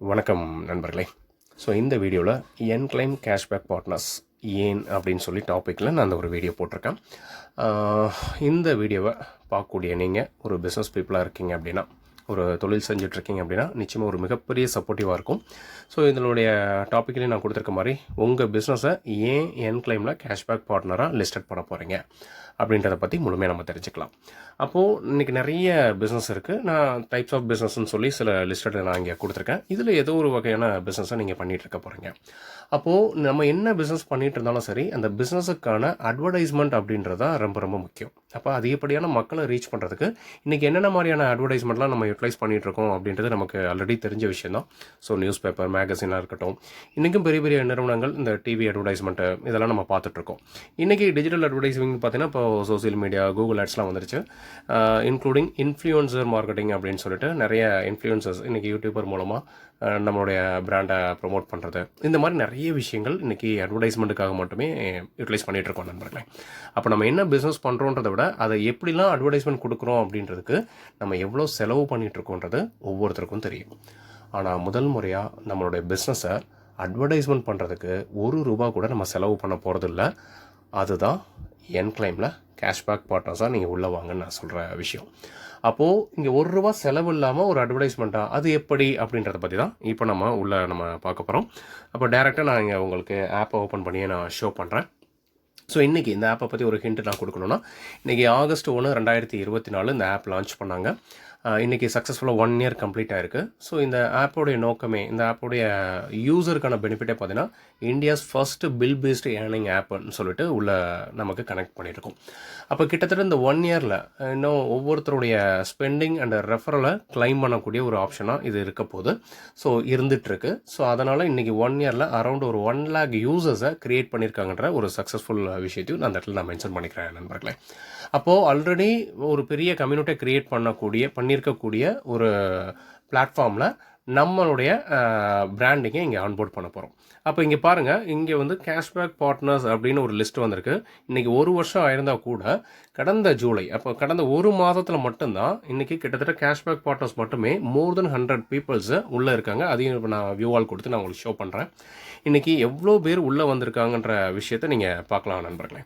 வணக்கம் நண்பர்களே. ஸோ இந்த வீடியோவில் என்க்ளைம் கேஷ்பேக் பார்ட்னர்ஸ் ஏன் அப்படின்னு சொல்லி டாப்பிக்கில் நான் அந்த ஒரு வீடியோ போட்டிருக்கேன். இந்த வீடியோவை பார்க்கக்கூடிய நீங்கள் ஒரு பிஸ்னஸ் பீப்புளாக இருக்கீங்க அப்படின்னா, ஒரு தொழில் செஞ்சிட்ருக்கீங்க அப்படின்னா நிச்சயமாக ஒரு மிகப்பெரிய சப்போர்ட்டிவாக இருக்கும். ஸோ இதனுடைய டாப்பிக்லேயும் நான் கொடுத்துருக்க மாதிரி உங்கள் பிஸ்னஸை ஏன் என்க்ளைமில் கேஷ்பேக் பார்ட்னராக லிஸ்டட் பண்ண போகிறீங்க அப்படின்றத பற்றி முழுமையாக நம்ம தெரிஞ்சுக்கலாம். அப்போது இன்றைக்கி நிறைய பிஸ்னஸ் இருக்குது. நான் டைப்ஸ் ஆஃப் பிஸ்னஸ்ன்னு சொல்லி சில லிஸ்டட் நான் இங்கே கொடுத்துருக்கேன். இதில் ஏதோ ஒரு வகையான பிஸ்னஸை நீங்கள் பண்ணிகிட்ருக்க போகிறீங்க. அப்போது நம்ம என்ன பிஸ்னஸ் பண்ணிகிட்டு இருந்தாலும் சரி, அந்த பிஸ்னஸுக்கான அட்வர்டைஸ்மெண்ட் அப்படின்றது தான் ரொம்ப ரொம்ப முக்கியம். அப்போ அதிகப்படியான மக்களை ரீச் பண்ணுறதுக்கு இன்றைக்கி என்னென்ன மாதிரியான அட்வர்டைஸ்மெண்ட்லாம் நம்ம யூட்டிலைஸ் பண்ணிகிட்ருக்கோம் அப்படின்றது நமக்கு ஆல்ரெடி தெரிஞ்ச விஷயம் தான். ஸோ நியூஸ் பேப்பர், மேகசினாக இருக்கட்டும், இன்றைக்கும் பெரிய பெரிய நிறுவனங்கள் இந்த டிவி அட்வர்டைஸ்மெண்ட்டு இதெல்லாம் நம்ம பார்த்துட்ருக்கோம். இன்றைக்கி டிஜிட்டல் அட்வர்டைஸிங் பார்த்தீங்கன்னா இப்போ சோசியல் மீடியா, கூகுள் ஆட்ஸ்லாம் வந்துருச்சு. இன்க்ளூடிங் இன்ஃப்ளூயன்சர் மார்க்கெட்டிங் அப்படின்னு சொல்லிட்டு நிறைய இன்ஃப்ளூயன்சர்ஸ் இன்றைக்கி யூடியூபர் மூலமாக நம்மளுடைய பிராண்டை ப்ரொமோட் பண்ணுறது, இந்த மாதிரி நிறைய விஷயங்கள் இன்றைக்கி அட்வர்டைஸ்மெண்ட்டுக்காக மட்டுமே யூட்டிலைஸ் பண்ணிகிட்ருக்கோம் நண்பர்களே. அப்போ நம்ம என்ன பிஸ்னஸ் பண்ணுறோன்றதை விட அதை எப்படிலாம் அட்வர்டைஸ்மெண்ட் கொடுக்குறோம் அப்படின்றதுக்கு நம்ம எவ்வளோ செலவு பண்ணிகிட்ருக்கோன்றது ஒவ்வொருத்தருக்கும் தெரியும். ஆனால் முதல் முறையாக நம்மளுடைய பிஸ்னஸை அட்வர்டைஸ்மெண்ட் பண்ணுறதுக்கு ₹1 கூட நம்ம செலவு பண்ண போகிறதில்ல. அதுதான் என்க்ளைமில் கேஷ்பேக் பார்ட்னர்ஸாக நீங்கள் உள்ளே வாங்கன்னு நான் சொல்கிற விஷயம். அப்போது இங்கே ₹1 செலவு இல்லாமல் ஒரு அட்வர்டைஸ்மெண்ட்டாக அது எப்படி அப்படின்றத பற்றி தான் இப்போ நம்ம பார்க்க போகிறோம். அப்போ டேரெக்டாக நான் இங்கே உங்களுக்கு ஆப்பை ஓப்பன் பண்ணியே நான் ஷோ பண்ணுறேன். ஸோ இன்றைக்கி இந்த ஆப்பை பற்றி ஒரு ஹிண்ட் நான் கொடுக்கணுன்னா, இன்றைக்கி ஆகஸ்ட் 1, 2024 இந்த ஆப் லான்ச் பண்ணாங்க. இன்றைக்கி சக்ஸஸ்ஃபுல்லாக 1 இயர் கம்ப்ளீட் ஆகிருக்கு. ஸோ இந்த ஆப்போடைய நோக்கமே, இந்த ஆப்போடைய யூசருக்கான பெனிஃபிட்டே பார்த்தீங்கன்னா, India's first bill based earning ஆப்புன்னு சொல்லிட்டு உள்ள நமக்கு கனெக்ட் பண்ணியிருக்கோம். அப்போ கிட்டத்தட்ட இந்த 1 இயரில் இன்னும் ஒவ்வொருத்தருடைய ஸ்பெண்டிங் அண்ட் ரெஃபரலை கிளைம் பண்ணக்கூடிய ஒரு ஆப்ஷனாக இது இருக்க போகுது. ஸோ இருந்துகிட்ருக்கு. ஸோ அதனால் இன்றைக்கி 1 இயரில் அரௌண்ட் ஒரு 1 lakh யூசர்ஸை க்ரியேட் பண்ணியிருக்காங்கன்ற ஒரு சக்ஸஸ்ஃபுல் விஷயத்தையும் நான் அந்த இடத்துல நான் மென்ஷன் பண்ணிக்கிறேன் நண்பர்களே. அப்போது ஆல்ரெடி ஒரு பெரிய கம்யூனிட்டியை க்ரியேட் பண்ணியிருக்கக்கூடிய ஒரு பிளாட்ஃபார்மில் நம்மளுடைய பிராண்டிங்கை இங்கே ஆன்போர்ட் பண்ண போகிறோம். அப்போ இங்கே பாருங்கள், இங்கே வந்து கேஷ்பேக் பார்ட்னர்ஸ் அப்படின்னு ஒரு லிஸ்ட் வந்திருக்கு. இன்றைக்கி 1 வருஷம் ஆயிருந்தால் கூட கடந்த ஜூலை, அப்போ கடந்த ஒரு மாதத்தில் மட்டும்தான் இன்றைக்கி கிட்டத்தட்ட கேஷ்பேக் பார்ட்னர்ஸ் மட்டுமே more than 100 பீப்புள்ஸு உள்ளே இருக்காங்க. அதையும் இப்போ நான் வியூவால் கொடுத்து நான் உங்களுக்கு ஷோ பண்ணுறேன். இன்றைக்கி எவ்வளோ பேர் உள்ளே வந்திருக்காங்கன்ற விஷயத்தை நீங்கள் பார்க்கலாம் நண்பர்களே.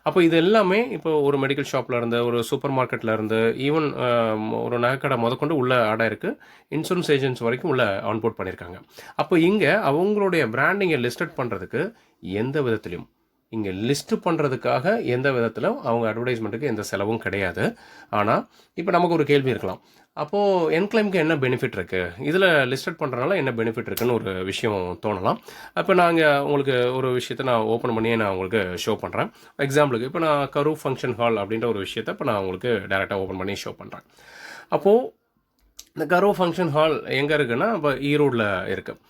அப்போ இது எல்லாமே இப்போ ஒரு மெடிக்கல் ஷாப்பில் இருந்து, ஒரு சூப்பர் மார்க்கெட்டில் இருந்து, ஈவன் ஒரு நகைக்கடை முதற்கொண்டு உள்ளே ஆடாக இருக்குது, இன்சூரன்ஸ் ஏஜென்ட்ஸ் வரைக்கும் உள்ளே ஆன்போர்ட் பண்ணியிருக்காங்க. அப்போ இங்கே அவங்களுடைய பிராண்டிங்கை லிஸ்டட் பண்ணுறதுக்கு எந்த விதத்துலையும், இங்கே லிஸ்ட்டு பண்ணுறதுக்காக எந்த விதத்திலும் அவங்க அட்வர்டைஸ்மெண்ட்டுக்கு எந்த செலவும் கிடையாது. ஆனால் இப்போ நமக்கு ஒரு கேள்வி இருக்கலாம், அப்போது என்க்ளைம்க்கு என்ன பெனிஃபிட் இருக்குது, இதில் லிஸ்டட் பண்ணுறதுனால என்ன பெனிஃபிட் இருக்குதுன்னு ஒரு விஷயம் தோணலாம். அப்போ நாங்கள் உங்களுக்கு ஒரு விஷயத்தை நான் ஓப்பன் பண்ணியே நான் உங்களுக்கு ஷோ பண்ணுறேன். எக்ஸாம்பிளுக்கு இப்போ நான் கரூர் ஃபங்க்ஷன் ஹால் அப்படின்ற ஒரு விஷயத்தை இப்போ நான் உங்களுக்கு டேரெக்டாக ஓப்பன் பண்ணி ஷோ பண்ணுறேன். அப்போது இந்த கரூர் ஃபங்க்ஷன் ஹால் எங்கே இருக்குன்னா இப்போ ஈரோடில் இருக்குது.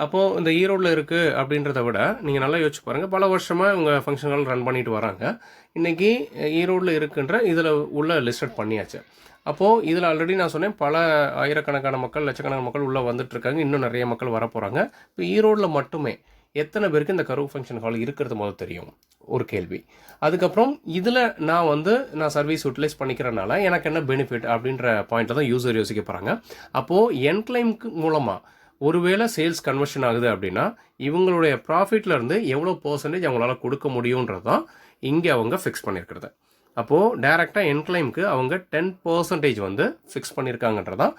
அப்போது இந்த ஈரோடில் இருக்குது அப்படின்றத விட நீங்கள் நல்லா யோசிச்சு பாருங்கள், பல வருஷமாக இவங்க ஃபங்க்ஷன் ஹால் ரன் பண்ணிட்டு வராங்க. இன்றைக்கி ஈரோடில் இருக்குன்ற இதில் உள்ள லிஸ்டட் பண்ணியாச்சு. அப்போது இதில் ஆல்ரெடி நான் சொன்னேன், பல ஆயிரக்கணக்கான மக்கள், லட்சக்கணக்கான மக்கள் உள்ளே வந்துட்டுருக்காங்க. இன்னும் நிறைய மக்கள் வரப்போகிறாங்க. இப்போ ஈரோடில் மட்டுமே எத்தனை பேருக்கு இந்த கரூர் ஃபங்க்ஷன் ஹால் இருக்கிறது முதல் தெரியும், ஒரு கேள்வி. அதுக்கப்புறம் இதில் நான் சர்வீஸ் யூட்டிலைஸ் பண்ணிக்கிறனால எனக்கு என்ன பெனிஃபிட் அப்படின்ற பாயிண்ட்டில் தான் யூசர் யோசிக்க போகிறாங்க. அப்போது என்க்ளைம்க்கு மூலமாக ஒருவேளை சேல்ஸ் கன்வர்ஷன் ஆகுது அப்படின்னா இவங்களுடைய ப்ராஃபிட்லேருந்து எவ்வளோ % அவங்களால கொடுக்க முடியுன்றது தான் இங்கே அவங்க ஃபிக்ஸ் பண்ணியிருக்கிறது. அப்போது டேரெக்டாக என்க்ளைம்க்கு அவங்க 10% ஃபிக்ஸ் பண்ணியிருக்காங்கன்றதான்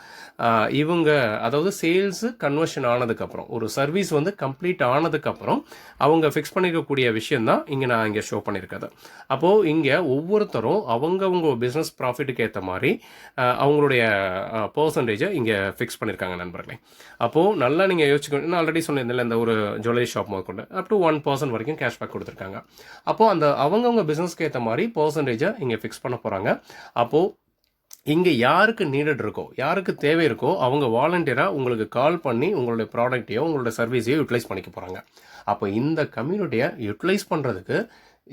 இவங்க, அதாவது சேல்ஸு கன்வர்ஷன் ஆனதுக்கப்புறம், ஒரு சர்வீஸ் கம்ப்ளீட் ஆனதுக்கப்புறம் அவங்க ஃபிக்ஸ் பண்ணியிருக்கக்கூடிய விஷயந்தான் நான் இங்கே ஷோ பண்ணியிருக்கிறது. அப்போது இங்கே ஒவ்வொருத்தரும் அவங்கவுங்க பிஸ்னஸ் ப்ராஃபிட்டுக்கு ஏற்ற மாதிரி அவங்களுடைய பர்சன்டேஜை இங்கே ஃபிக்ஸ் பண்ணியிருக்காங்க நண்பர்களே. அப்போது நல்லா நீங்கள் யோசிச்சுக்கணும், நான் ஆல்ரெடி சொன்னதில்லை, இந்த ஒரு ஜுவல்லரி ஷாப் முதற்கொண்டு அப் டு 1% வரைக்கும் கேஷ்பேக் கொடுத்துருக்காங்க. அப்போது அந்த அவங்கவுங்க பிஸ்னஸ்க்கு ஏற்ற மாதிரி பர்சன்டேஜை இங்கே ஃபிக்ஸ் பண்ண போகிறாங்க. அப்போது இங்கே யாருக்கு நீடட் இருக்கோ, யாருக்கு தேவை இருக்கோ, அவங்க வாலண்டியராக உங்களுக்கு கால் பண்ணி உங்களுடைய ப்ராடக்ட்டையோ உங்களுடைய சர்வீஸையோ யூட்டிலைஸ் பண்ணிக்க போகிறாங்க. அப்போ இந்த கம்யூனிட்டியை யூட்டிலைஸ் பண்ணுறதுக்கு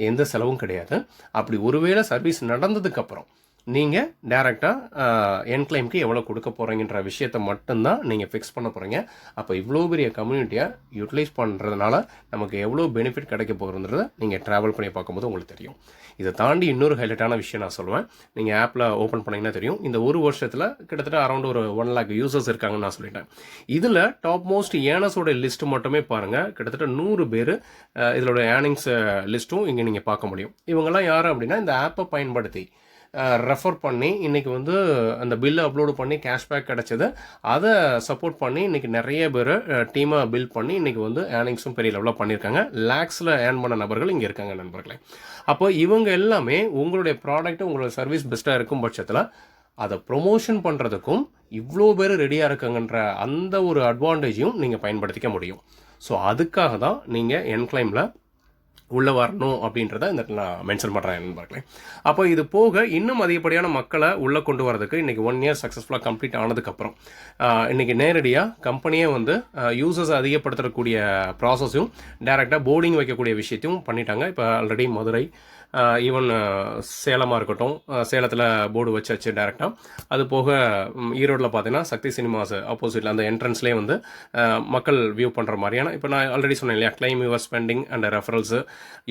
எந்த செலவும் கிடையாது. அப்படி ஒருவேளை சர்வீஸ் நடந்ததுக்கப்புறம் நீங்கள் டேரெக்டாக என்க்ளைம்க்கு எவ்வளோ கொடுக்க போகிறீங்கன்ற விஷயத்தை மட்டும்தான் நீங்கள் ஃபிக்ஸ் பண்ண போகிறீங்க. அப்போ இவ்வளோ பெரிய கம்யூனிட்டியை யூட்டிலைஸ் பண்ணுறதுனால நமக்கு எவ்வளோ பெனிஃபிட் கிடைக்க போகிறதுன்றத நீங்கள் ட்ராவல் பண்ணி பார்க்கும்போது உங்களுக்கு தெரியும். இதை தாண்டி இன்னொரு ஹைலைட்டான விஷயம் நான் சொல்லுவேன். நீங்கள் ஆப்பில் ஓப்பன் பண்ணிங்கன்னா தெரியும். இந்த ஒரு வருஷத்தில் கிட்டத்தட்ட அரௌண்ட் ஒரு 1 lakh யூசர்ஸ் இருக்காங்கன்னு நான் சொல்லிட்டேன். இதில் டாப் மோஸ்ட் ஏர்னர்ஸோட லிஸ்ட்டு மட்டுமே பாருங்கள். கிட்டத்தட்ட 100 பேர் இதோட ஏர்னிங்ஸ் லிஸ்ட்டும் இங்கே நீங்கள் பார்க்க முடியும். இவங்கெல்லாம் யார் அப்படின்னா இந்த ஆப்பை பயன்படுத்தி ரெஃபர் பண்ணி இன்றைக்கி வந்து அந்த பில்லை அப்லோடு பண்ணி கேஷ்பேக் கிடச்சது அதை சப்போர்ட் பண்ணி இன்றைக்கி நிறைய பேர் டீமாக பில்ட் பண்ணி இன்றைக்கி வந்து ஏர்னிங்ஸும் பெரிய லெவலில் பண்ணியிருக்காங்க. லேக்ஸில் ஏர்ன் பண்ண நபர்கள் இங்கே இருக்காங்க நண்பர்களே. அப்போ இவங்க எல்லாமே உங்களுடைய ப்ராடக்ட்டு உங்களோட சர்வீஸ் பெஸ்ட்டாக இருக்கும் பட்சத்தில் அதை ப்ரொமோஷன் பண்ணுறதுக்கும் இவ்வளோ பேர் ரெடியாக இருக்காங்கன்ற அந்த ஒரு அட்வான்டேஜையும் நீங்கள் பயன்படுத்திக்க முடியும். ஸோ அதுக்காக தான் நீங்கள் என்க்ளைமில் உள்ளே வரணும் அப்படின்றத இந்த நான் மென்ஷன் பண்ணுறேன் நண்பர்களே. அப்போ இது போக இன்னும் அதிகப்படியான மக்களை உள்ளே கொண்டு வரதுக்கு இன்றைக்கி 1 year சக்ஸஸ்ஃபுல்லாக கம்ப்ளீட் ஆனதுக்கப்புறம் இன்றைக்கி நேரடியாக கம்பெனியே வந்து யூசர்ஸ் அதிகப்படுத்தக்கூடிய ப்ராசஸையும் டேரெக்டாக போர்டிங் வைக்கக்கூடிய விஷயத்தையும் பண்ணிட்டாங்க. இப்போ ஆல்ரெடி மதுரை ஈவன் சேலமாக இருக்கட்டும், சேலத்தில் போர்டு வச்சாச்சு டேரெக்டாக. அது போக ஈரோட்டில் பார்த்தீங்கன்னா சக்தி சினிமாஸ் ஆப்போசிட்டில் அந்த என்ட்ரன்ஸ்லேயே வந்து மக்கள் வியூ பண்ணுற மாதிரியான இப்போ நான் ஆல்ரெடி சொன்னேன் இல்லையா, claim your spending and referrals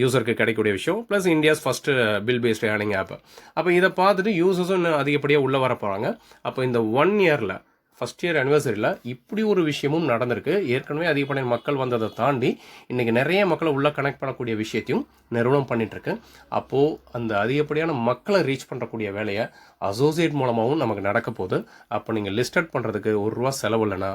யூசருக்கு கிடைக்கக்கூடிய விஷயம், plus India's first bill based earning app. அப்போ இதை பார்த்துட்டு யூசர்ஸும் இன்னும் அதிகப்படியாக உள்ளே வர போகிறாங்க. அப்போ இந்த 1 yearல ஃபஸ்ட் இயர் அனிவர்சரியில் இப்படி ஒரு விஷயமும் நடந்திருக்கு. ஏற்கனவே அதிகப்படியான மக்கள் வந்ததை தாண்டி இன்றைக்கி நிறைய மக்களை உள்ளே கனெக்ட் பண்ணக்கூடிய விஷயத்தையும் நிறுவனம் பண்ணிகிட்ருக்கு. அப்போது அந்த அதிகப்படியான மக்களை ரீச் பண்ணக்கூடிய வேலையை அசோசியேட் மூலமாகவும் நமக்கு நடக்க போகுது. அப்போ நீங்கள் லிஸ்டட் பண்ணுறதுக்கு ₹1 செலவு இல்லைன்னா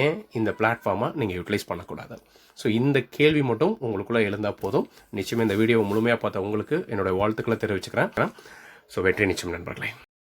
ஏன் இந்த பிளாட்ஃபார்மை நீங்கள் யூட்டிலைஸ் பண்ணக்கூடாது? ஸோ இந்த கேள்வி மட்டும் உங்களுக்குள்ளே எழுந்தால் போதும். நிச்சயமாக இந்த வீடியோவை முழுமையாக பார்த்த உங்களுக்கு என்னோடய வாழ்த்துக்களை தெரிவிச்சுக்கிறேன். ஸோ வெற்றி நிச்சயம் நண்பர்களே.